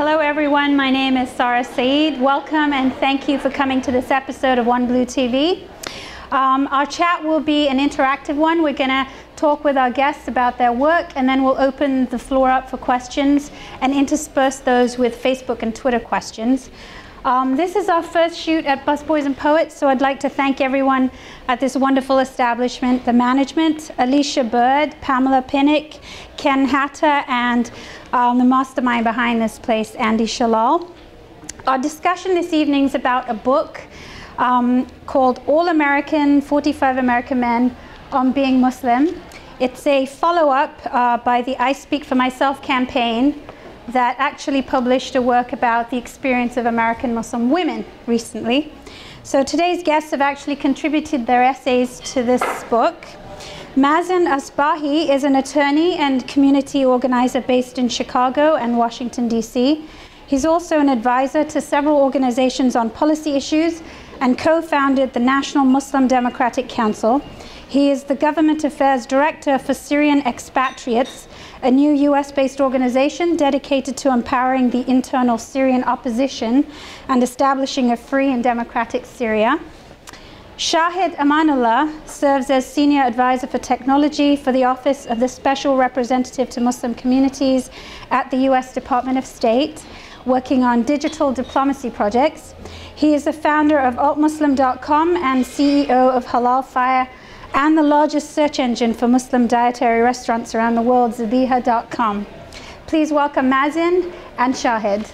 Hello everyone, my name is Sarah Saeed. Welcome and thank you for coming to this episode of OneBlue.tv. Our chat will be an interactive one. We're going to talk with our guests about their work, and then we'll open the floor up for questions and intersperse those with Facebook and Twitter questions. This is our first shoot at Busboys and Poets, so I'd like to thank everyone at this wonderful establishment, the management, Alicia Bird, Pamela Pinnick, Ken Hatter, and the mastermind behind this place, Andy Shalal. Our discussion this evening is about a book called All American, 45 American Men on Being Muslim. It's a follow-up by the I Speak for Myself campaign that actually published a work about the experience of American Muslim women recently. So today's guests have actually contributed their essays to this book. Mazen Asbahi is an attorney and community organizer based in Chicago and Washington, D.C. He's also an advisor to several organizations on policy issues and co-founded the National Muslim Democratic Council. He is the Government Affairs Director for Syrian Expatriates, a new US-based organization dedicated to empowering the internal Syrian opposition and establishing a free and democratic Syria. Shahid Amanullah serves as Senior Advisor for Technology for the Office of the Special Representative to Muslim Communities at the US Department of State, working on digital diplomacy projects. He is the founder of altmuslim.com and CEO of Halal Fire, and the largest search engine for Muslim dietary restaurants around the world, zabiha.com. Please welcome Mazen and Shahid.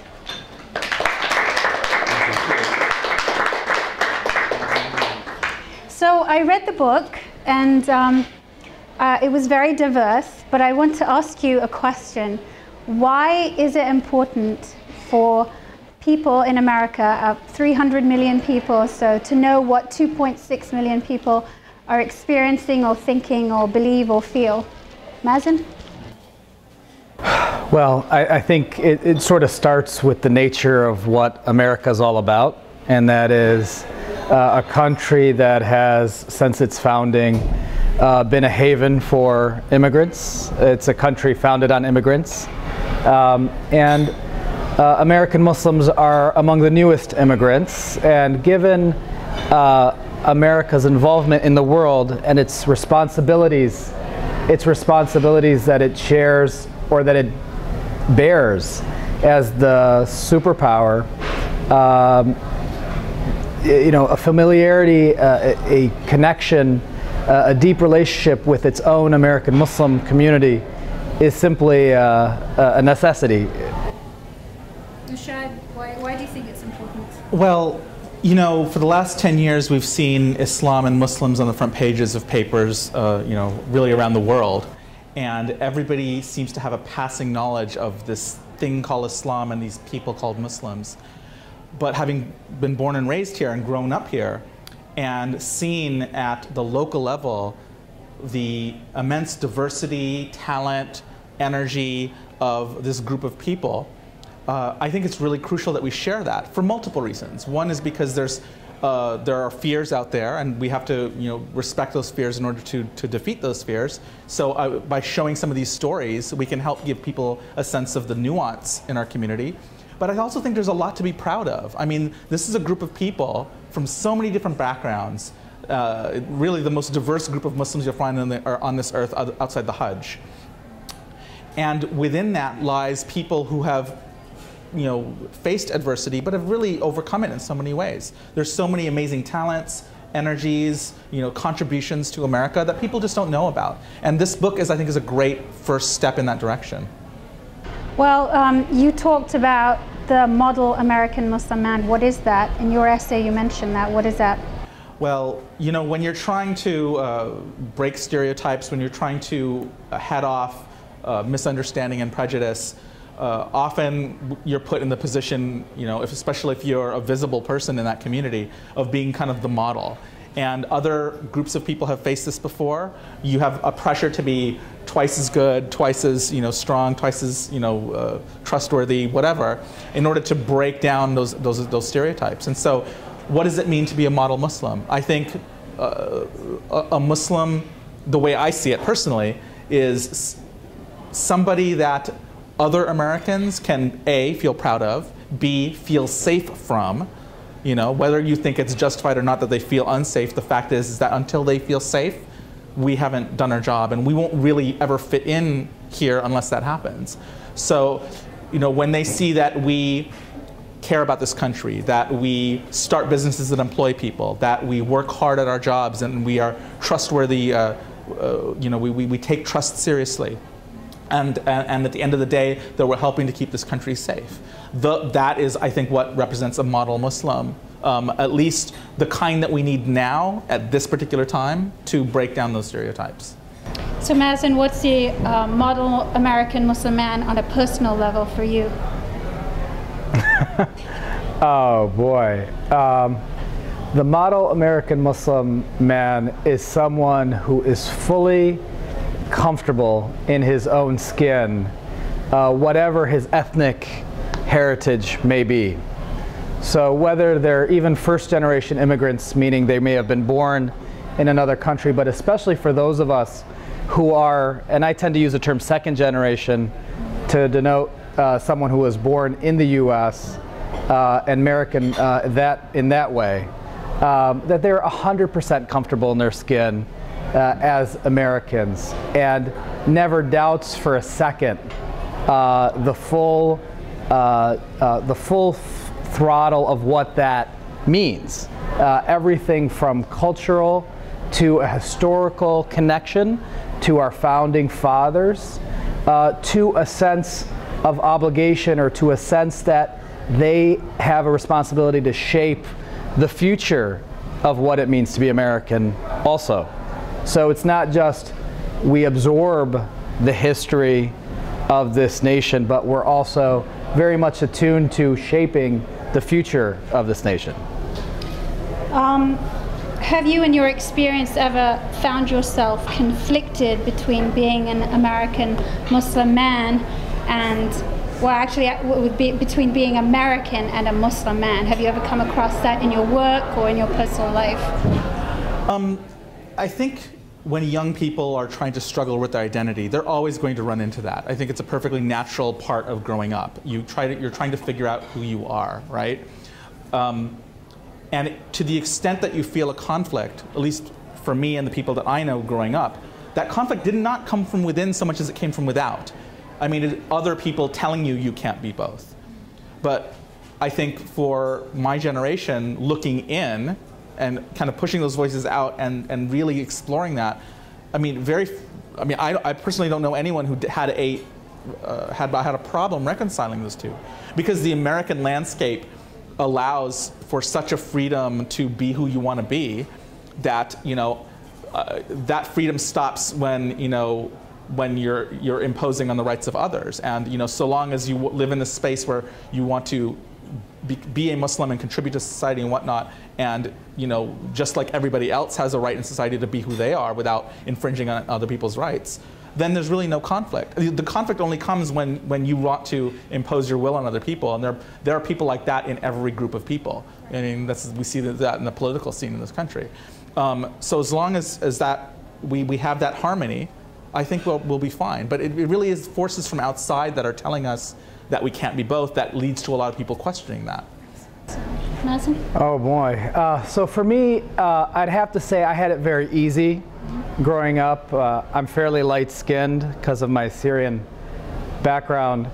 So I read the book, and it was very diverse, but I want to ask you a question. Why is it important for people in America, 300 million people or so, to know what 2.6 million people are experiencing or thinking or believe or feel? Mazen? Well, I think it sort of starts with the nature of what America's all about, and that is a country that has, since its founding, been a haven for immigrants. It's a country founded on immigrants. And American Muslims are among the newest immigrants, and given America's involvement in the world and its responsibilities that it shares or that it bears as the superpower, a familiarity, a connection, a deep relationship with its own American Muslim community is simply a necessity. Shahid, why do you think it's important? Well, for the last 10 years, we've seen Islam and Muslims on the front pages of papers, really around the world. And everybody seems to have a passing knowledge of this thing called Islam and these people called Muslims. But having been born and raised here and grown up here and seen at the local level the immense diversity, talent, energy of this group of people, I think it's really crucial that we share that for multiple reasons. One is because there are fears out there, and we have to respect those fears in order to defeat those fears. So by showing some of these stories, we can help give people a sense of the nuance in our community. But I also think there's a lot to be proud of. I mean, this is a group of people from so many different backgrounds, really the most diverse group of Muslims you'll find on this earth outside the Hajj. And within that lies people who have faced adversity, but have really overcome it in so many ways. There's so many amazing talents, energies, contributions to America that people just don't know about. And this book I think is a great first step in that direction. Well, you talked about the model American Muslim man. What is that? In your essay, you mentioned that. What is that? Well, when you're trying to break stereotypes, when you're trying to head off misunderstanding and prejudice, often you're put in the position, especially if you're a visible person in that community, of being kind of the model. And other groups of people have faced this before. You have a pressure to be twice as good, twice as strong, twice as trustworthy, whatever, in order to break down those stereotypes. And so, what does it mean to be a model Muslim? I think a Muslim, the way I see it personally, is somebody that other Americans can A, feel proud of, B, feel safe from. You know, whether you think it's justified or not that they feel unsafe, the fact is that until they feel safe, we haven't done our job, and we won't really ever fit in here unless that happens. So, you know, when they see that we care about this country, that we start businesses that employ people, that we work hard at our jobs, and we are trustworthy, you know, we take trust seriously, and at the end of the day, that we're helping to keep this country safe. That is, I think, what represents a model Muslim, at least the kind that we need now at this particular time to break down those stereotypes. So Mazen, what's the model American Muslim man on a personal level for you? Oh boy. The model American Muslim man is someone who is fully comfortable in his own skin, whatever his ethnic heritage may be. So whether they're even first-generation immigrants, meaning they may have been born in another country, but especially for those of us who are, and I tend to use the term second generation to denote someone who was born in the U.S. And American in that way, that they're 100% comfortable in their skin as Americans, and never doubts for a second the full throttle of what that means. Everything from cultural to a historical connection to our founding fathers, to a sense of obligation, or to a sense that they have a responsibility to shape the future of what it means to be American also. So it's not just we absorb the history of this nation, but we're also very much attuned to shaping the future of this nation. Have you, in your experience, ever found yourself conflicted between being an American Muslim man and, well, actually, it would be between being American and a Muslim man? Have you ever come across that in your work or in your personal life? I think when young people are trying to struggle with their identity, they're always going to run into that. I think it's a perfectly natural part of growing up. You're trying to figure out who you are, right? And to the extent that you feel a conflict, at least for me and the people that I know growing up, that conflict did not come from within so much as it came from without. I mean, it's other people telling you you can't be both. But I think for my generation, looking in and kind of pushing those voices out and really exploring that, I mean, I personally don't know anyone who had a problem reconciling those two, because the American landscape allows for such a freedom to be who you want to be, that that freedom stops when you're imposing on the rights of others. And so long as you live in this space where you want to be a Muslim and contribute to society and whatnot, and just like everybody else has a right in society to be who they are without infringing on other people's rights, then there's really no conflict. The conflict only comes when you want to impose your will on other people, and there are people like that in every group of people. I mean, we see that in the political scene in this country. So as long as that we have that harmony, I think we'll be fine. But it really is forces from outside that are telling us that we can't be both that leads to a lot of people questioning that. Mazen? Oh boy. So for me, I'd have to say I had it very easy growing up. I'm fairly light-skinned because of my Syrian background.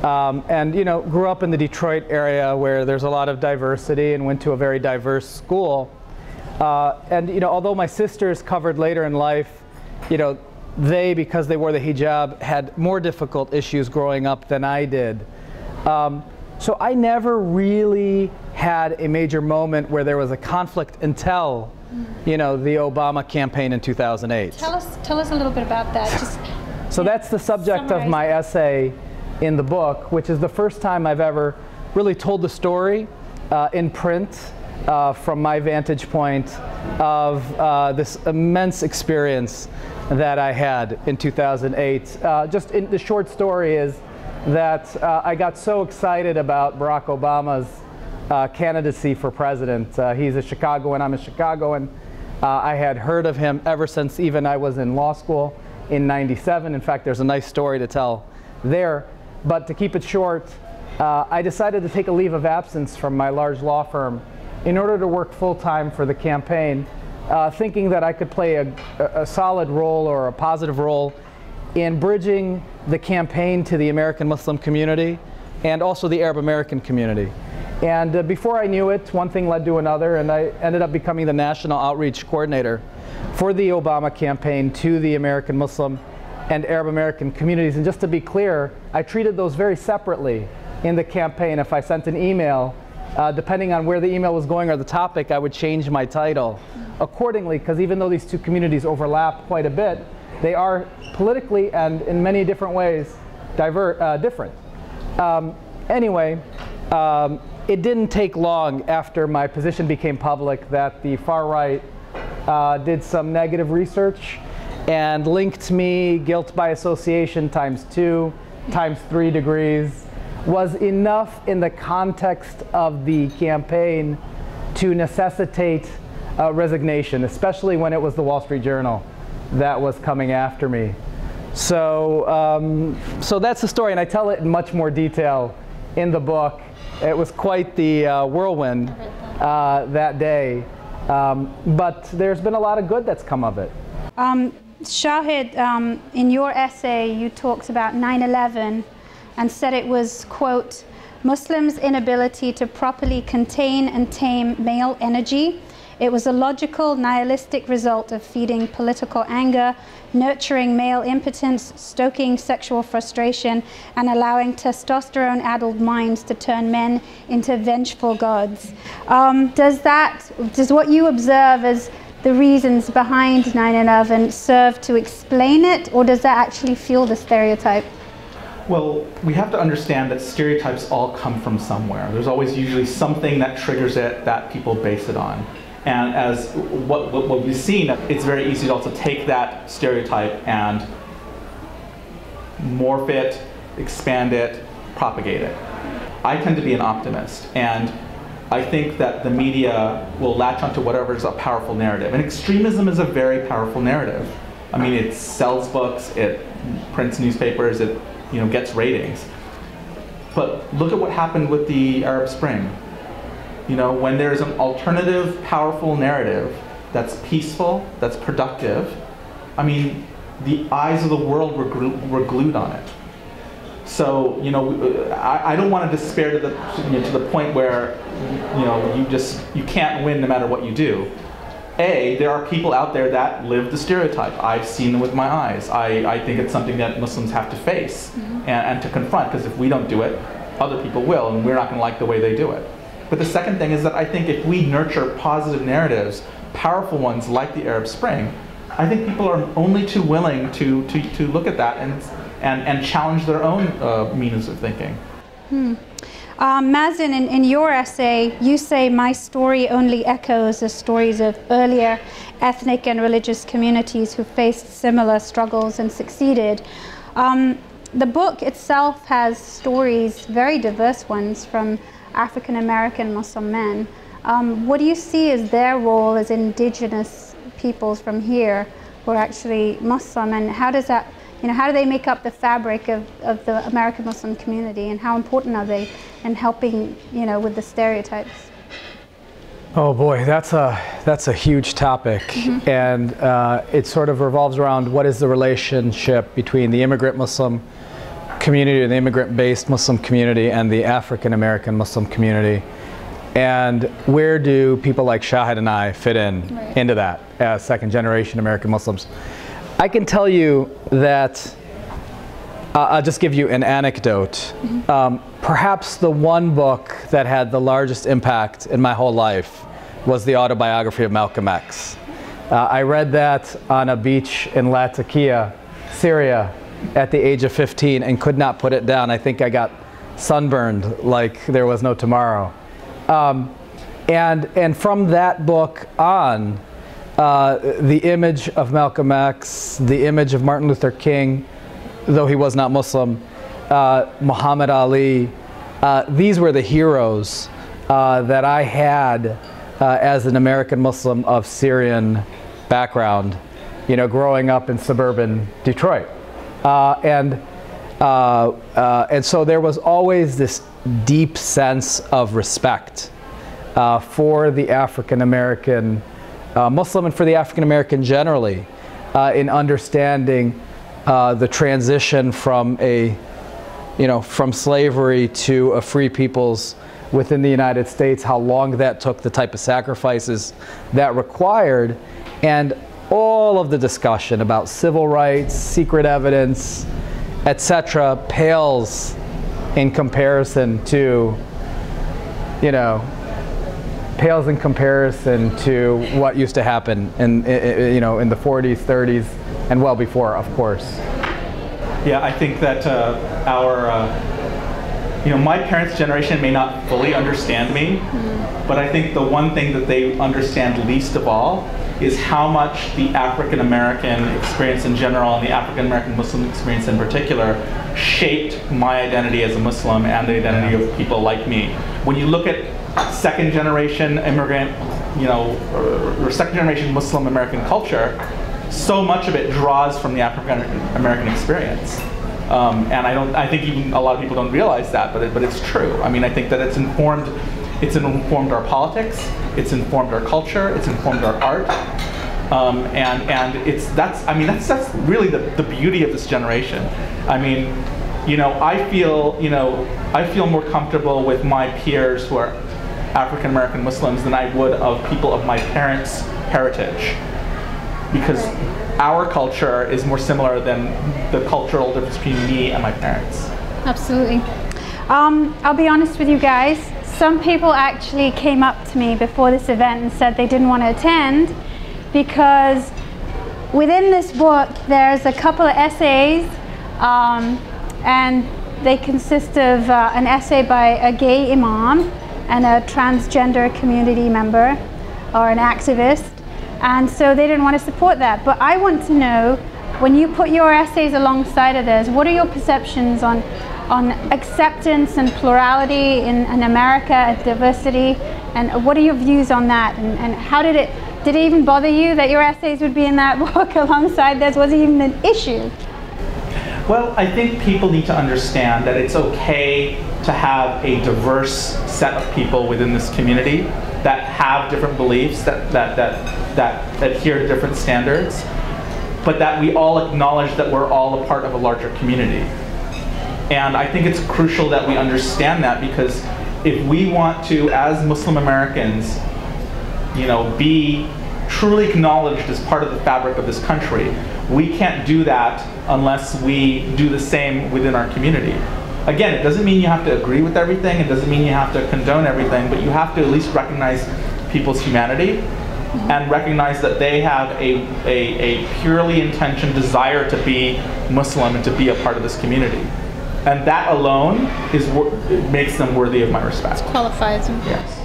And grew up in the Detroit area where there's a lot of diversity, and went to a very diverse school. And although my sisters covered later in life, they, because they wore the hijab, had more difficult issues growing up than I did. So I never really had a major moment where there was a conflict until, the Obama campaign in 2008. Tell us a little bit about that. So that's the subject of my essay in the book, which is the first time I've ever really told the story in print from my vantage point of this immense experience that I had in 2008. The short story is that I got so excited about Barack Obama's candidacy for president. He's a Chicagoan, I'm a Chicagoan. I had heard of him ever since even I was in law school in '97. In fact, there's a nice story to tell there. But to keep it short, I decided to take a leave of absence from my large law firm in order to work full-time for the campaign, thinking that I could play a solid role or a positive role in bridging the campaign to the American Muslim community and also the Arab American community. And before I knew it, one thing led to another, and I ended up becoming the national outreach coordinator for the Obama campaign to the American Muslim and Arab American communities. And just to be clear, I treated those very separately in the campaign. If I sent an email, depending on where the email was going or the topic, I would change my title accordingly, because even though these two communities overlap quite a bit, they are politically and in many different ways different. Anyway, it didn't take long after my position became public that the far right did some negative research and linked me, guilt by association ×2, ×3 degrees, was enough in the context of the campaign to necessitate resignation, especially when it was the Wall Street Journal that was coming after me. So, so that's the story, and I tell it in much more detail in the book. It was quite the whirlwind that day, but there's been a lot of good that's come of it. Shahid, in your essay, you talked about 9/11 and said it was, quote, Muslims' inability to properly contain and tame male energy. It was a logical, nihilistic result of feeding political anger, nurturing male impotence, stoking sexual frustration, and allowing testosterone-addled minds to turn men into vengeful gods. Does what you observe as the reasons behind 9/11 serve to explain it, or does that actually fuel the stereotype? Well, we have to understand that stereotypes all come from somewhere. There's always usually something that triggers it that people base it on. And as what we've seen, it's very easy to also take that stereotype and morph it, expand it, propagate it. I tend to be an optimist, and I think that the media will latch onto whatever is a powerful narrative. And extremism is a very powerful narrative. I mean, it sells books, it prints newspapers, it gets ratings. But look at what happened with the Arab Spring. When there's an alternative, powerful narrative that's peaceful, that's productive, I mean, the eyes of the world were glued on it. So, I don't want to despair to the point where, you can't win no matter what you do. There are people out there that live the stereotype. I've seen them with my eyes. I think it's something that Muslims have to face and to confront, because if we don't do it, other people will, and we're not going to like the way they do it. But the second thing is that I think if we nurture positive narratives, powerful ones like the Arab Spring, I think people are only too willing to look at that and challenge their own means of thinking. Mazen, in your essay, you say my story only echoes the stories of earlier ethnic and religious communities who faced similar struggles and succeeded. The book itself has stories, very diverse ones, from African American Muslim men. What do you see as their role as indigenous peoples from here who are actually Muslim, and how does that, how do they make up the fabric of the American Muslim community, and how important are they in helping, with the stereotypes? Oh boy, that's a huge topic, and it sort of revolves around what is the relationship between the immigrant Muslim community, or the immigrant-based Muslim community, and the African American Muslim community, and where do people like Shahid and I fit into that as second-generation American Muslims? I can tell you that I'll just give you an anecdote. Perhaps the one book that had the largest impact in my whole life was the autobiography of Malcolm X. I read that on a beach in Latakia, Syria, at the age of 15, and could not put it down. I think I got sunburned like there was no tomorrow. And from that book on, the image of Malcolm X, the image of Martin Luther King, though he was not Muslim, Muhammad Ali, these were the heroes that I had as an American Muslim of Syrian background, growing up in suburban Detroit. And And so there was always this deep sense of respect for the African American Muslim and for the African American generally in understanding the transition from from slavery to a free peoples within the United States, how long that took, the type of sacrifices that required, and all of the discussion about civil rights, secret evidence, etc., pales in comparison to, what used to happen in the 40s, 30s, and well before, of course. Yeah, I think that my parents' generation may not fully understand me, but I think the one thing that they understand least of all is how much the African American experience in general and the African American Muslim experience in particular shaped my identity as a Muslim and the identity of people like me. When you look at second generation immigrant, or second generation Muslim American culture, so much of it draws from the African American experience. And I think even a lot of people don't realize that, but it's true. I mean, I think that it's informed our politics, it's informed our culture, it's informed our art, and that's really the beauty of this generation. I mean, I feel more comfortable with my peers who are African American Muslims than I would of people of my parents' heritage, because our culture is more similar than the cultural difference between me and my parents. Absolutely. I'll be honest with you guys. Some people actually came up to me before this event and said they didn't want to attend because within this book there's a couple of essays, and they consist of an essay by a gay imam and a transgender community member or an activist. And so they didn't want to support that. But I want to know, when you put your essays alongside of theirs, what are your perceptions on acceptance and plurality in America and diversity? And what are your views on that? And how did it even bother you that your essays would be in that book alongside theirs? Was it even an issue? Well, I think people need to understand that it's okay to have a diverse set of people within this community that have different beliefs, that adhere to different standards, but that we all acknowledge that we're all a part of a larger community. And I think it's crucial that we understand that, because if we want to, as Muslim Americans, be truly acknowledged as part of the fabric of this country, we can't do that unless we do the same within our community. Again, it doesn't mean you have to agree with everything, it doesn't mean you have to condone everything, but you have to at least recognize people's humanity and recognize that they have a purely intentioned desire to be Muslim and to be a part of this community. And that alone makes them worthy of my respect. It qualifies them. Yes.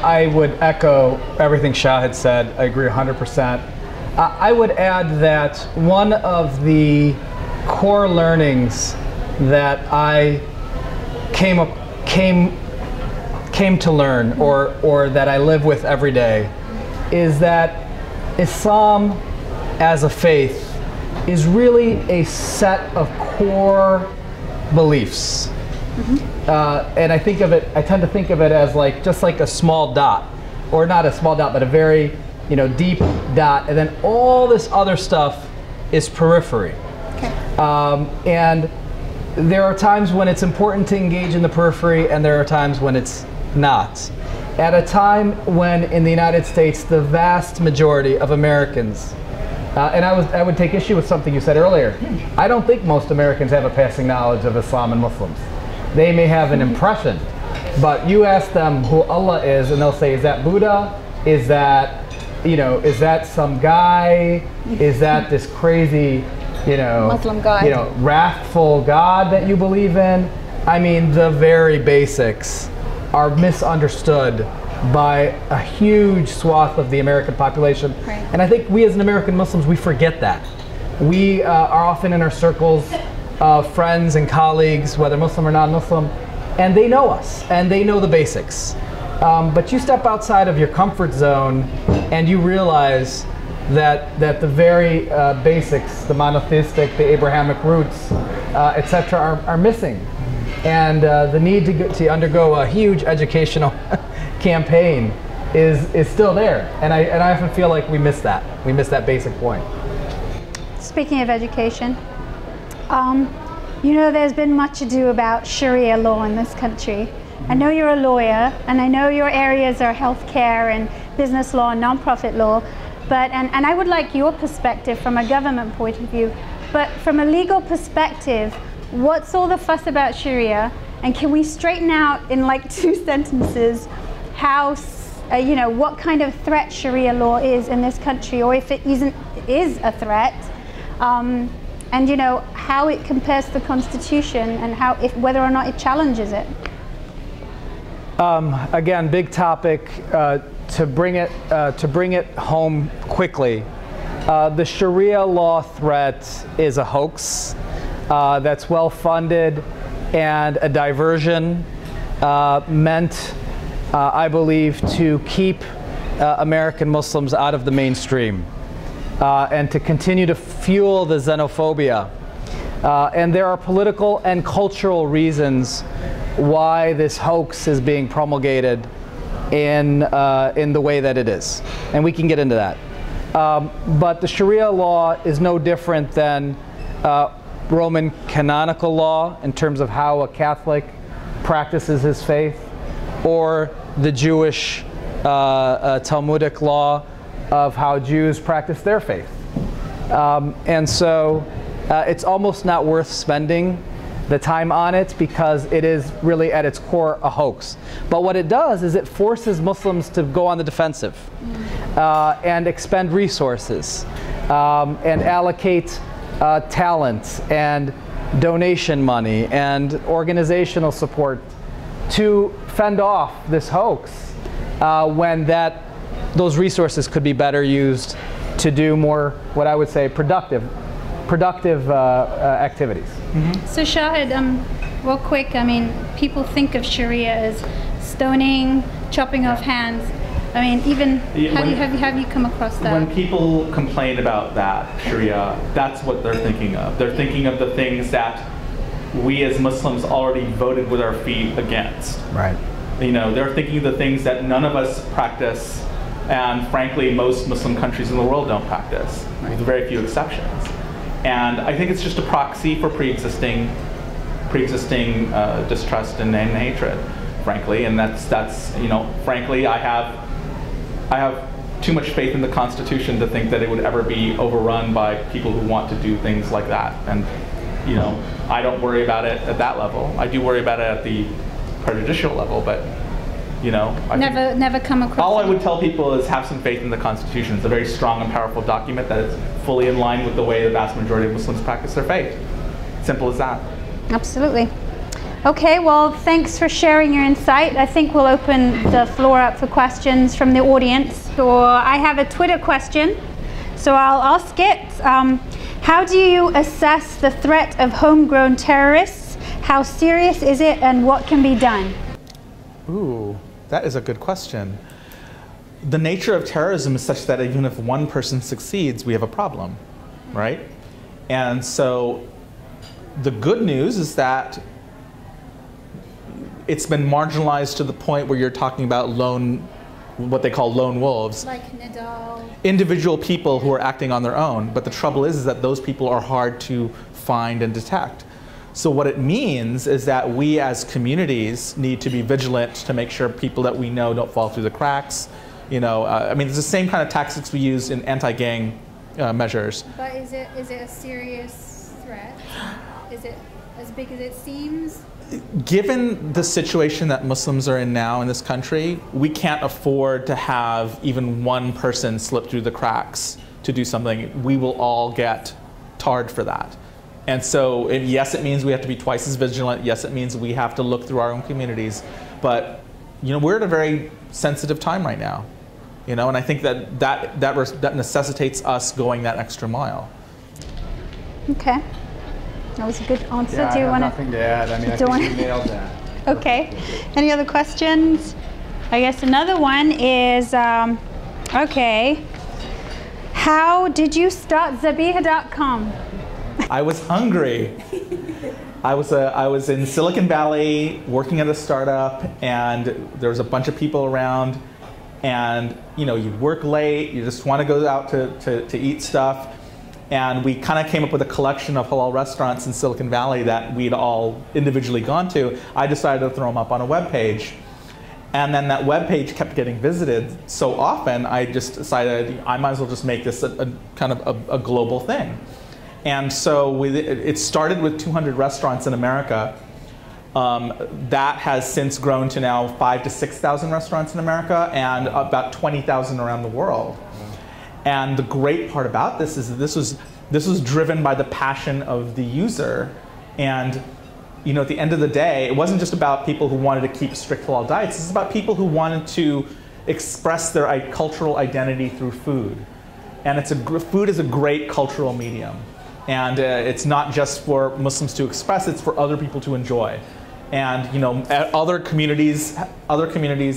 I would echo everything Shah had said. I agree 100%. I would add that one of the core learnings that I came to learn, or that I live with every day, is that Islam as a faith is really a set of core beliefs. And I tend to think of it as just like a small dot, or not a small dot, but a very deep dot, and then all this other stuff is periphery. Okay. And there are times when it's important to engage in the periphery, and there are times when it's not. At a time when in the United States the vast majority of Americans, and I would take issue with something you said earlier, I don't think most Americans have a passing knowledge of Islam and Muslims. They may have an impression, but you ask them who Allah is, and they'll say, is that Buddha? Is that is that some guy? Is that this crazy, Muslim God, wrathful God that you believe in? I mean, the very basics are misunderstood by a huge swath of the American population. Right. And I think we as American Muslims, we forget that. We are often in our circles of friends and colleagues, whether Muslim or non-Muslim, and they know us, and they know the basics. But you step outside of your comfort zone and you realize that the very basics, the monotheistic, the Abrahamic roots, etc., are missing. And the need to undergo a huge educational campaign is still there. And I often feel like we miss that. We miss that basic point. Speaking of education, you know, there's been much ado about Sharia law in this country. I know you're a lawyer, and I know your areas are healthcare and business law and nonprofit law, but and I would like your perspective from a government point of view. But from a legal perspective, what's all the fuss about Sharia, and can we straighten out in like 2 sentences how you know, what kind of threat Sharia law is in this country, or if it is a threat, and you know, how it compares to the Constitution, and how, whether or not it challenges it. Again, big topic. To bring it home quickly, the Sharia law threat is a hoax that's well funded and a diversion meant, I believe, to keep American Muslims out of the mainstream and to continue to fuel the xenophobia. And there are political and cultural reasons why this hoax is being promulgated in the way that it is. And we can get into that. But the Sharia law is no different than Roman canonical law in terms of how a Catholic practices his faith, or the Jewish Talmudic law of how Jews practice their faith. And so it's almost not worth spending the time on it, because it is really at its core a hoax. But what it does is it forces Muslims to go on the defensive and expend resources and allocate talent and donation money and organizational support to fend off this hoax when those resources could be better used to do more, what I would say, productive activities. Mm-hmm. So Shahid, real quick, I mean, people think of Sharia as stoning, chopping off hands. I mean, even, have you come across that? When people complain about that, Sharia, that's what they're thinking of. They're thinking of the things that we as Muslims already voted with our feet against. Right. You know, they're thinking of the things that none of us practice, and frankly, most Muslim countries in the world don't practice, with very few exceptions. And I think it's just a proxy for pre-existing distrust and hatred, frankly. And that's you know, frankly, I have too much faith in the Constitution to think that it would ever be overrun by people who want to do things like that. And you know, I don't worry about it at that level. I do worry about it at the prejudicial level, but you know, never come across. All I would tell people is have some faith in the Constitution. It's a very strong and powerful document that is fully in line with the way the vast majority of Muslims practice their faith. Simple as that. Absolutely. Okay, well, thanks for sharing your insight. I think we'll open the floor up for questions from the audience. Or I have a Twitter question, so I'll ask it. How do you assess the threat of homegrown terrorists? How serious is it, and what can be done? Ooh, that is a good question. The nature of terrorism is such that even if one person succeeds, we have a problem, right? And so the good news is that it's been marginalized to the point where you're talking about what they call lone wolves. Like Nadal. Individual people who are acting on their own. But the trouble is that those people are hard to find and detect. So what it means is that we as communities need to be vigilant to make sure people that we know don't fall through the cracks. You know, I mean, it's the same kind of tactics we use in anti-gang measures. But is it a serious threat? Is it as big as it seems? Given the situation that Muslims are in now in this country, we can't afford to have even one person slip through the cracks to do something. We will all get tarred for that. And so, yes, it means we have to be twice as vigilant. Yes, it means we have to look through our own communities. But, you know, we're at a very sensitive time right now. You know, and I think that necessitates us going that extra mile. Okay. That was a good answer. Yeah, do you want to? Nothing to add. I mean, I think you nailed that. Okay. Any other questions? I guess another one is, okay. How did you start Zabiha.com? I was hungry. I was in Silicon Valley working at a startup, and there was a bunch of people around, and you know, you work late, you just want to go out to eat stuff, and we kind of came up with a collection of halal restaurants in Silicon Valley that we'd all individually gone to. I decided to throw them up on a web page. And then that web page kept getting visited so often, I just decided I might as well just make this a kind of a global thing. And so it started with 200 restaurants in America. That has since grown to now 5,000 to 6,000 restaurants in America and about 20,000 around the world. And the great part about this is that this was driven by the passion of the user. And you know, at the end of the day, it wasn't just about people who wanted to keep strict halal diets. This is about people who wanted to express their cultural identity through food. And food is a great cultural medium. And it's not just for Muslims to express, it's for other people to enjoy. And you know, other communities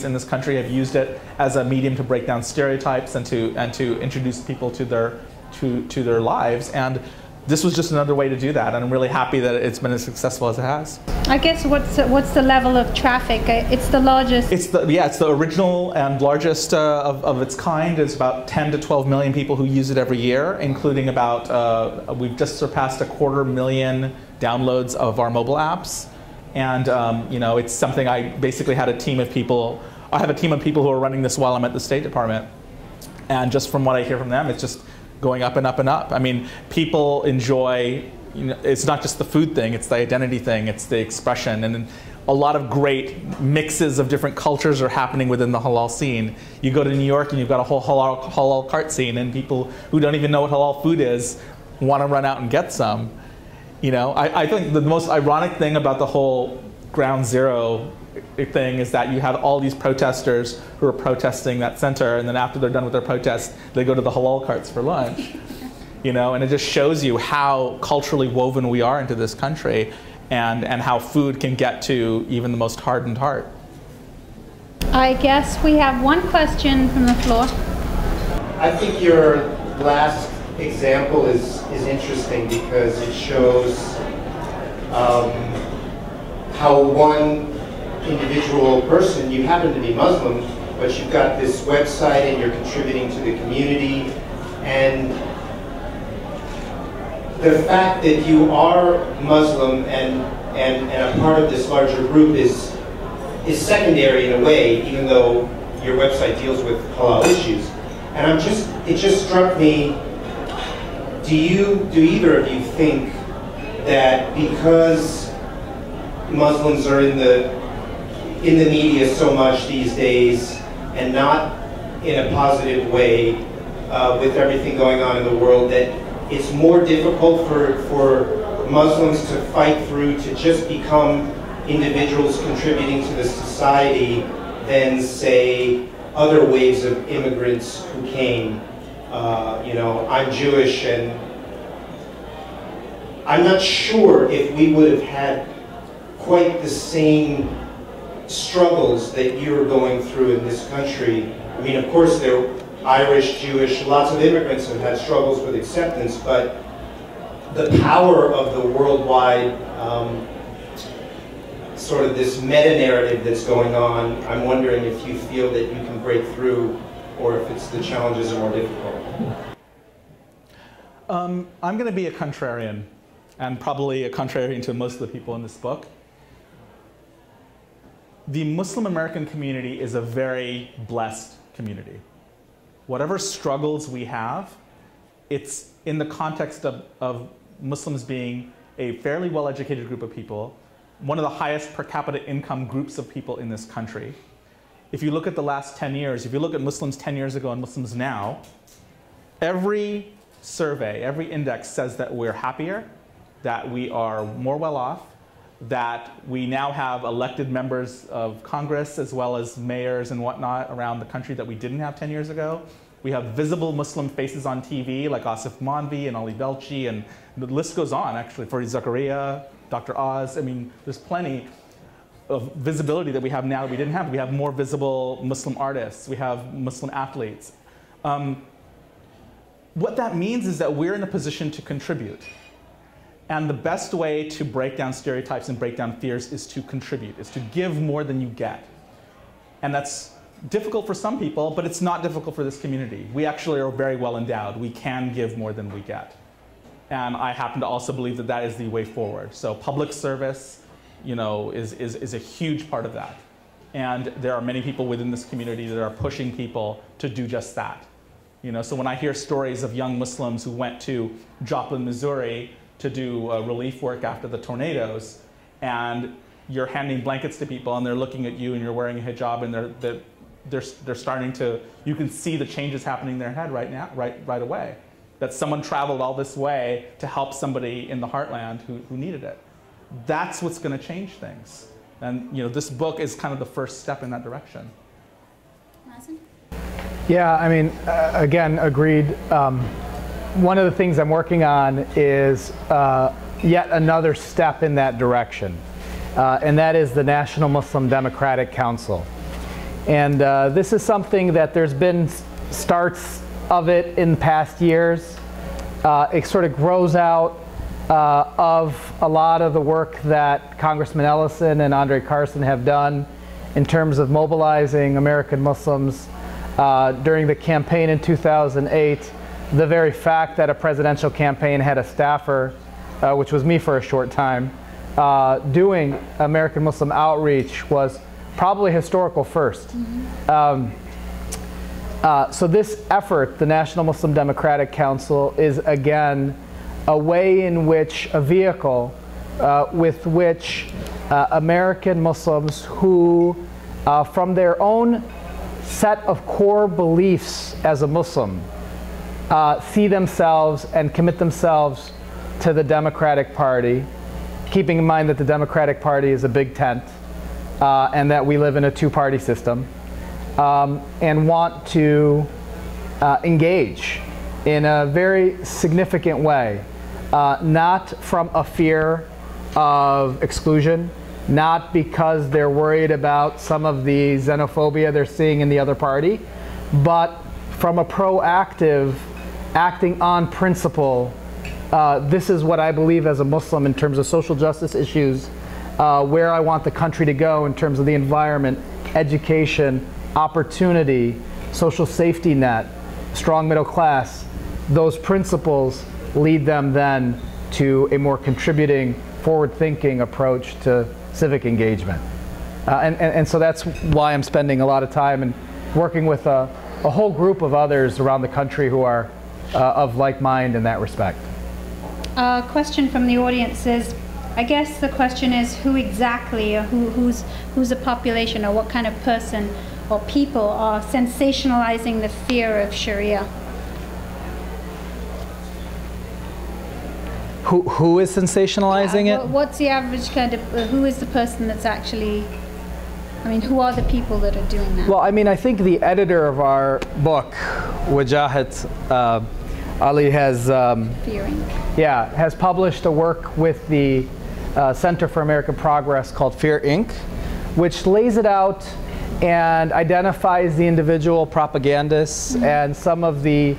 in this country have used it as a medium to break down stereotypes and to introduce people to their lives. And this was just another way to do that, and I'm really happy that it's been as successful as it has. I guess what's the level of traffic? It's the largest. It's the original and largest of its kind. It's about 10 to 12 million people who use it every year, including about we've just surpassed 250,000 downloads of our mobile apps, and you know, it's something I basically had a team of people. I have a team of people who are running this while I'm at the State Department, and just from what I hear from them, it's just going up and up and up. I mean, people enjoy, you know, it's not just the food thing, it's the identity thing, it's the expression, and a lot of great mixes of different cultures are happening within the halal scene. You go to New York and you've got a whole halal cart scene, and people who don't even know what halal food is want to run out and get some. You know, I think the most ironic thing about the whole Ground Zero thing is that you have all these protesters who are protesting that center, and then after they're done with their protest, they go to the halal carts for lunch. You know, and it just shows you how culturally woven we are into this country, and how food can get to even the most hardened heart. I guess we have one question from the floor. I think your last example is interesting because it shows how one individual person, you happen to be Muslim, but you've got this website and you're contributing to the community, and the fact that you are Muslim and a part of this larger group is secondary in a way, even though your website deals with halal issues. And it just struck me, do either of you think that because Muslims are in the media so much these days, and not in a positive way with everything going on in the world, that it's more difficult for Muslims to fight through to just become individuals contributing to the society than, say, other waves of immigrants who came? You know, I'm Jewish, and I'm not sure if we would have had quite the same struggles that you're going through in this country. I mean, of course, there are Irish, Jewish, lots of immigrants have had struggles with acceptance, but the power of the worldwide sort of this meta-narrative that's going on, I'm wondering if you feel that you can break through, or if it's the challenges are more difficult. I'm going to be a contrarian, and probably a contrarian to most of the people in this book. The Muslim American community is a very blessed community. Whatever struggles we have, it's in the context of Muslims being a fairly well-educated group of people, one of the highest per capita income groups of people in this country. If you look at the last 10 years, if you look at Muslims 10 years ago and Muslims now, every survey, every index says that we're happier, that we are more well off, that we now have elected members of Congress as well as mayors and whatnot around the country that we didn't have 10 years ago. We have visible Muslim faces on TV like Asif Manvi and Ali Belchi, and the list goes on, actually, Fareed Zakaria, Dr. Oz. I mean, there's plenty of visibility that we have now that we didn't have. We have more visible Muslim artists. We have Muslim athletes. what that means is that we're in a position to contribute. And the best way to break down stereotypes and break down fears is to contribute, is to give more than you get. And that's difficult for some people, but it's not difficult for this community. We actually are very well endowed. We can give more than we get. And I happen to also believe that that is the way forward. So public service, is a huge part of that. And there are many people within this community that are pushing people to do just that. So when I hear stories of young Muslims who went to Joplin, Missouri to do relief work after the tornadoes, and you're handing blankets to people and they're looking at you and you're wearing a hijab and they're starting to, you can see the changes happening in their head right away. That someone traveled all this way to help somebody in the heartland who needed it. That's what's going to change things. And this book is kind of the first step in that direction. Mazen? Yeah, I mean, again, agreed. One of the things I'm working on is yet another step in that direction, and that is the National Muslim Democratic Council. And this is something that there's been starts of it in past years. It sort of grows out of a lot of the work that Congressman Ellison and Andre Carson have done in terms of mobilizing American Muslims during the campaign in 2008. The very fact that a presidential campaign had a staffer, which was me for a short time, doing American Muslim outreach was probably a historical first. So this effort, the National Muslim Democratic Council, is again a way in which, a vehicle with which American Muslims who, from their own set of core beliefs as a Muslim, see themselves and commit themselves to the Democratic Party, keeping in mind that the Democratic Party is a big tent and that we live in a two-party system, and want to engage in a very significant way, not from a fear of exclusion, not because they're worried about some of the xenophobia they're seeing in the other party, but from a proactive, acting on principle. This is what I believe as a Muslim in terms of social justice issues, where I want the country to go in terms of the environment, education, opportunity, social safety net, strong middle class. Those principles lead them then to a more contributing, forward-thinking approach to civic engagement. And so that's why I'm spending a lot of time and working with a whole group of others around the country who are of like mind in that respect. A question from the audience is, I guess the question is who exactly, or who's a population, or what kind of person or people are sensationalizing the fear of Sharia? Who is sensationalizing it? What's the average kind of, who is the person that's actually, I mean, who are the people that are doing that? Well, I mean, I think the editor of our book, Wajahat Ali, has has published a work with the Center for American Progress called Fear Inc., which lays it out and identifies the individual propagandists and some of the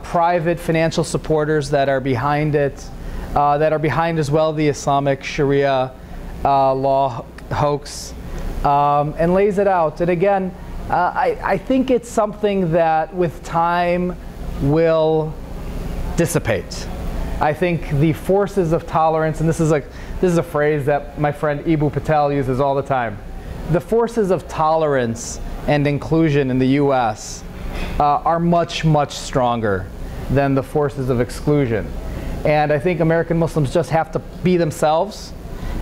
private financial supporters that are behind it, that are behind as well the Islamic Sharia law hoax, and lays it out. And again, I think it's something that with time will dissipate. I think the forces of tolerance, and this is a phrase that my friend Ibu Patel uses all the time, the forces of tolerance and inclusion in the US are much, much stronger than the forces of exclusion. And I think American Muslims just have to be themselves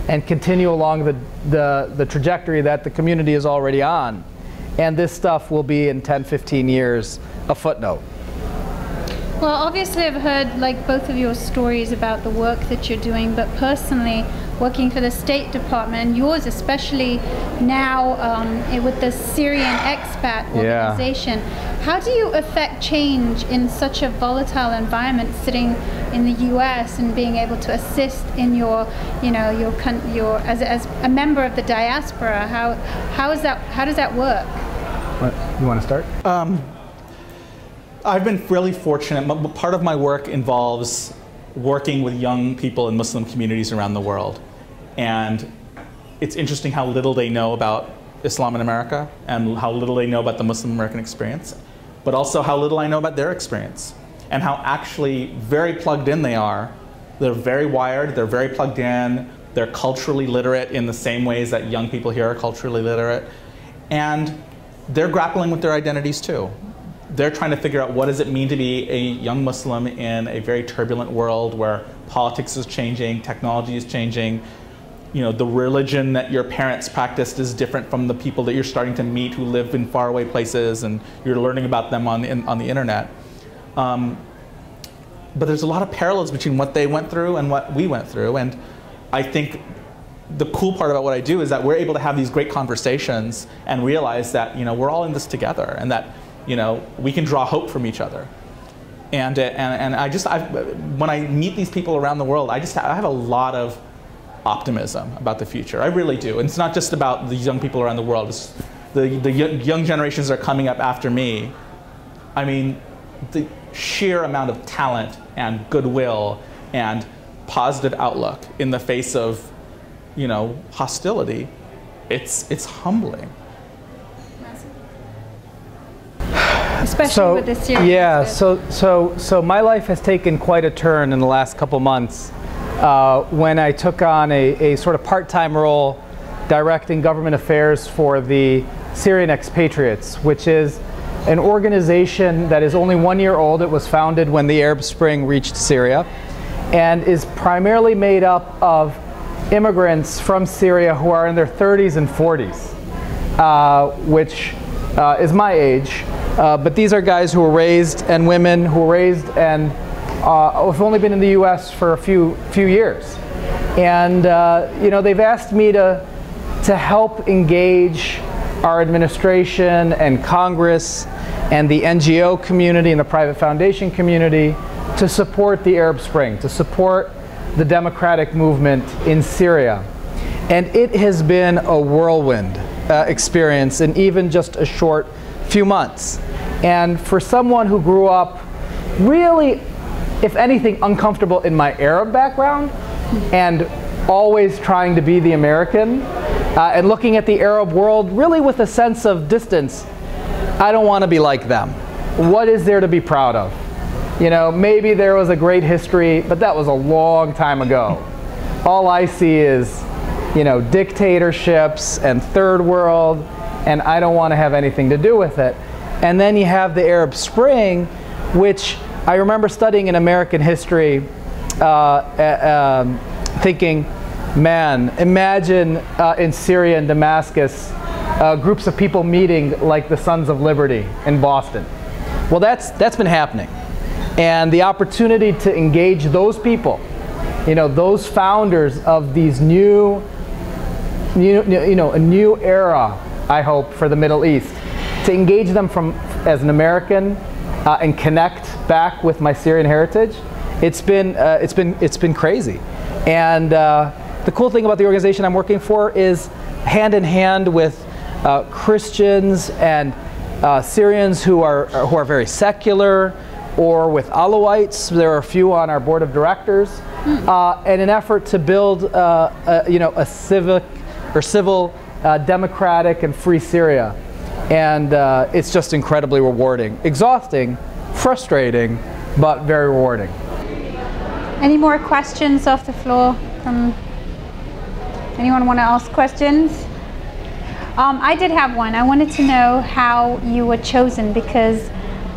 and continue along the trajectory that the community is already on. And this stuff will be in 10, 15 years a footnote. Well, obviously I've heard like both of your stories about the work that you're doing, but personally working for the State Department, and yours especially now with the Syrian expat organization, how do you affect change in such a volatile environment, sitting in the U.S. and being able to assist in your as a member of the diaspora? How does that work? You want to start? I've been really fortunate. Part of my work involves working with young people in Muslim communities around the world. And it's interesting how little they know about Islam in America and how little they know about the Muslim American experience, but also how little I know about their experience and how actually very plugged in they are. They're very wired, they're very plugged in, they're culturally literate in the same ways that young people here are culturally literate. And they're grappling with their identities too. They're trying to figure out what does it mean to be a young Muslim in a very turbulent world where politics is changing, technology is changing. You know, the religion that your parents practiced is different from the people that you're starting to meet who live in faraway places, and you're learning about them on the internet. But there's a lot of parallels between what they went through and what we went through. And I think the cool part about what I do is that we're able to have these great conversations and realize that, you know, we're all in this together, and that, you know, we can draw hope from each other. And when I meet these people around the world, I have a lot of optimism about the future. I really do. And it's not just about the young people around the world. It's the young generations that are coming up after me. I mean, the sheer amount of talent and goodwill and positive outlook in the face of, you know, hostility, it's humbling. Especially with this series. Yeah, so my life has taken quite a turn in the last couple months when I took on a sort of part-time role directing government affairs for the Syrian Expatriates, which is an organization that is only 1 year old. It was founded when the Arab Spring reached Syria, and is primarily made up of immigrants from Syria who are in their 30s and 40s, which is my age. But these are guys who were raised, and women who were raised and have only been in the U.S. for a few years. And you know, they've asked me to help engage our administration and Congress and the NGO community and the private foundation community to support the Arab Spring, to support the democratic movement in Syria. And it has been a whirlwind experience in even just a short few months. And for someone who grew up really, if anything, uncomfortable in my Arab background and always trying to be the American, and looking at the Arab world really with a sense of distance, I don't want to be like them. What is there to be proud of? You know, maybe there was a great history, but that was a long time ago. All I see is, you know, dictatorships and third world, and I don't want to have anything to do with it. And then you have the Arab Spring, which I remember studying in American history, thinking, man, imagine in Syria and Damascus, groups of people meeting like the Sons of Liberty in Boston. Well, that's been happening. And the opportunity to engage those people, you know, those founders of these a new era, I hope, for the Middle East, to engage them as an American and connect back with my Syrian heritage, it's been crazy. And the cool thing about the organization I'm working for is hand in hand with Christians and Syrians who are very secular, or with Alawites. There are a few on our board of directors, in an effort to build a civil, democratic and free Syria. And it's just incredibly rewarding. Exhausting, frustrating, but very rewarding. Any more questions off the floor from anyone want to ask questions? I did have one. I wanted to know how you were chosen, because,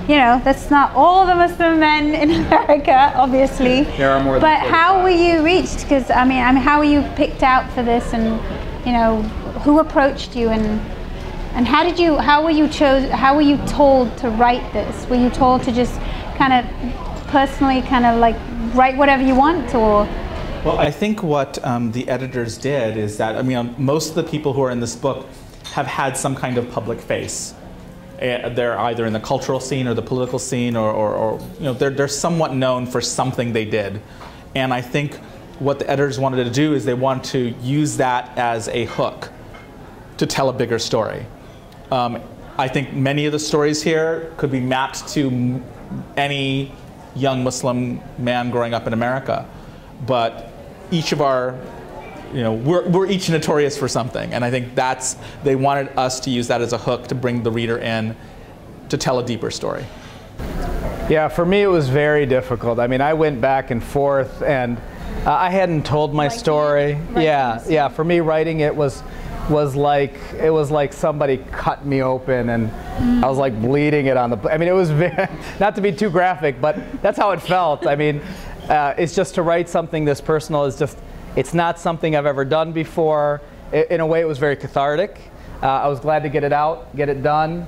you know, that's not all the Muslim men in America, obviously. There are more than 45. But how were you reached? Because I mean, how were you picked out for this, and, you know, who approached you, and how were you told to write this? Were you told to just kind of personally like write whatever you want, or? Well, I think what the editors did is that, I mean, most of the people who are in this book have had some kind of public face. They're either in the cultural scene or the political scene, or you know, they're somewhat known for something they did. And I think what the editors wanted to do is they want to use that as a hook to tell a bigger story. I think many of the stories here could be mapped to any young Muslim man growing up in America. But each of our, we're each notorious for something. And I think they wanted us to use that as a hook to bring the reader in to tell a deeper story. Yeah, for me it was very difficult. I mean, I went back and forth, and I hadn't told my story. Yeah. For me, writing it was like somebody cut me open, and I was like bleeding it on the. I mean, it was very, not to be too graphic, but that's how it felt. I mean, it's just to write something this personal is just. It's not something I've ever done before. In a way, it was very cathartic. I was glad to get it out, get it done,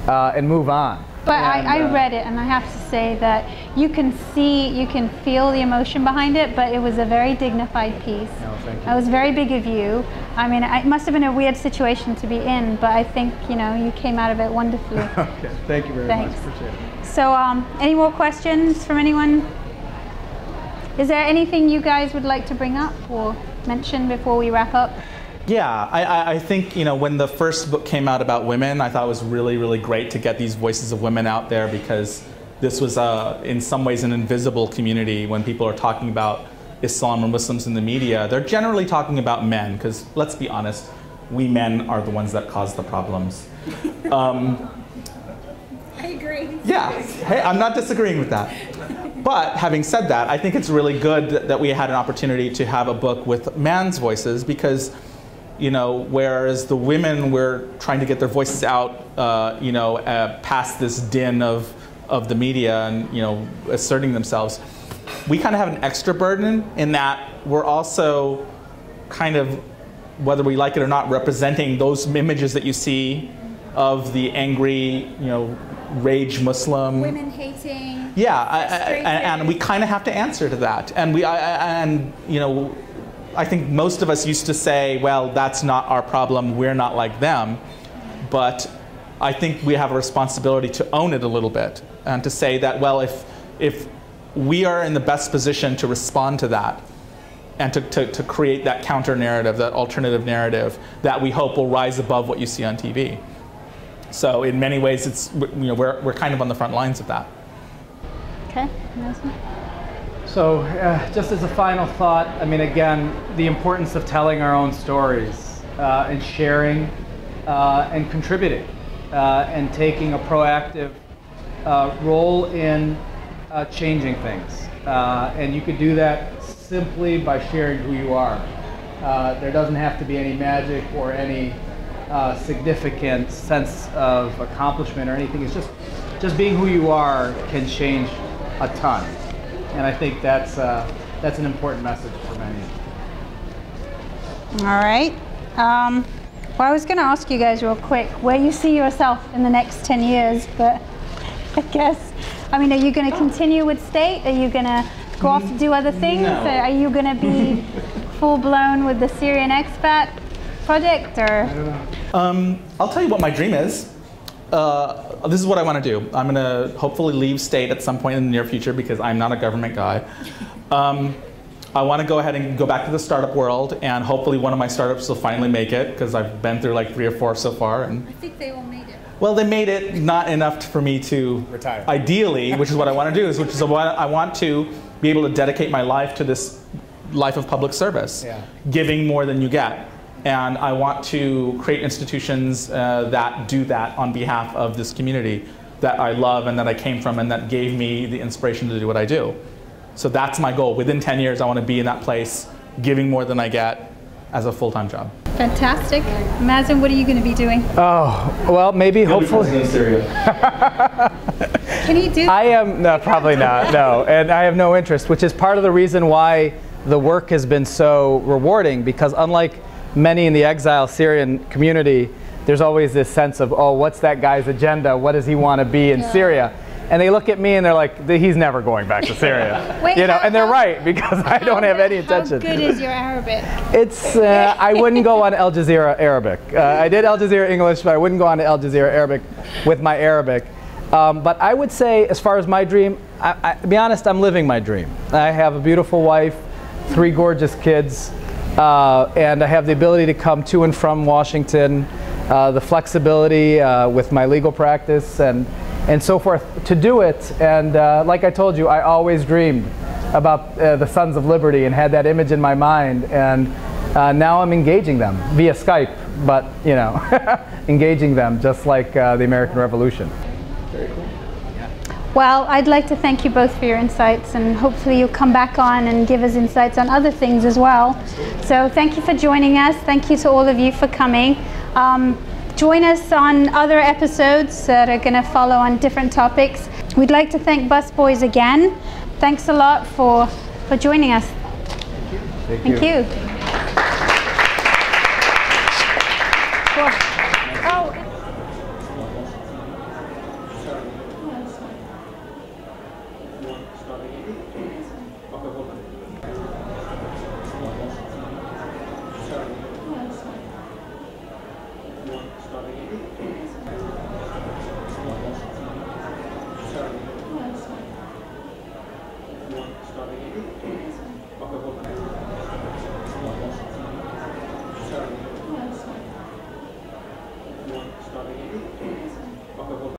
and move on. But I read it, and I have to say that you can feel the emotion behind it, but it was a very dignified piece. No, thank you. It was very big of you. I mean, it must have been a weird situation to be in, but I think, you came out of it wonderfully. Okay, thank you very much. Appreciate it. So, any more questions from anyone? Is there anything you guys would like to bring up or mention before we wrap up? Yeah, I think, when the first book came out about women, I thought it was really, really great to get these voices of women out there, because this was, in some ways, an invisible community. When people are talking about Islam or Muslims in the media, they're generally talking about men, because let's be honest, we men are the ones that cause the problems. I agree. Yeah, hey, I'm not disagreeing with that. But having said that, I think it's really good that we had an opportunity to have a book with man's voices, because whereas the women were trying to get their voices out, past this din of the media and, asserting themselves, we kind of have an extra burden in that we're also kind of, whether we like it or not, representing those images that you see of the angry, rage Muslim. Women hating. Yeah, and we kind of have to answer to that. And I think most of us used to say, well, that's not our problem, we're not like them. But I think we have a responsibility to own it a little bit and to say that, well, if we are in the best position to respond to that and to create that counter narrative, that alternative narrative that we hope will rise above what you see on TV. So in many ways, we're kind of on the front lines of that. Okay. So just as a final thought, I mean, again, the importance of telling our own stories and sharing and contributing and taking a proactive role in changing things. And you could do that simply by sharing who you are. There doesn't have to be any magic or any significant sense of accomplishment or anything. It's just being who you are can change a ton. And I think that's an important message for many. All right. Well, I was going to ask you guys real quick where you see yourself in the next 10 years, but I guess, are you going to continue with State? Are you going to go off to do other things? No. Are you going to be full-blown with the Syrian expat project? Or? I don't know. I'll tell you what my dream is. This is what I want to do. I'm going to hopefully leave State at some point in the near future, because I'm not a government guy. I want to go ahead and go back to the startup world, and hopefully one of my startups will finally make it, because I've been through like 3 or 4 so far. And I think they all made it. well, they made it not enough for me to retire. Ideally, which is what I want to do, which is what I want to be able to dedicate my life to this life of public service, giving more than you get. And I want to create institutions that do that on behalf of this community that I love and that I came from and that gave me the inspiration to do what I do. So that's my goal. Within 10 years, I want to be in that place, giving more than I get as a full-time job. Fantastic. Mazen, what are you going to be doing? Oh, well, maybe, hopefully. Can you do? I am, no, probably not, no. And I have no interest, which is part of the reason why the work has been so rewarding, because unlike many in the exile Syrian community, there's always this sense of, oh, what's that guy's agenda? What does he want to be in Syria? And they look at me and they're like, he's never going back to Syria. Wait, and they're right, because I don't have any intention. How good is your Arabic? It's, I wouldn't go on Al Jazeera Arabic. I did Al Jazeera English, but I wouldn't go on to Al Jazeera Arabic with my Arabic. But I would say, as far as my dream, to be honest, I'm living my dream. I have a beautiful wife, 3 gorgeous kids, and I have the ability to come to and from Washington the flexibility with my legal practice and so forth to do it. And like I told you, I always dreamed about the Sons of Liberty and had that image in my mind. And now I'm engaging them via Skype, but you know, engaging them just like the American Revolution. Very cool. Well, I'd like to thank you both for your insights, and hopefully you'll come back on and give us insights on other things as well. So thank you for joining us. Thank you to all of you for coming. Join us on other episodes that are going to follow on different topics. We'd like to thank Busboys again. Thanks a lot for joining us. Thank you. Cool. Oh. Starting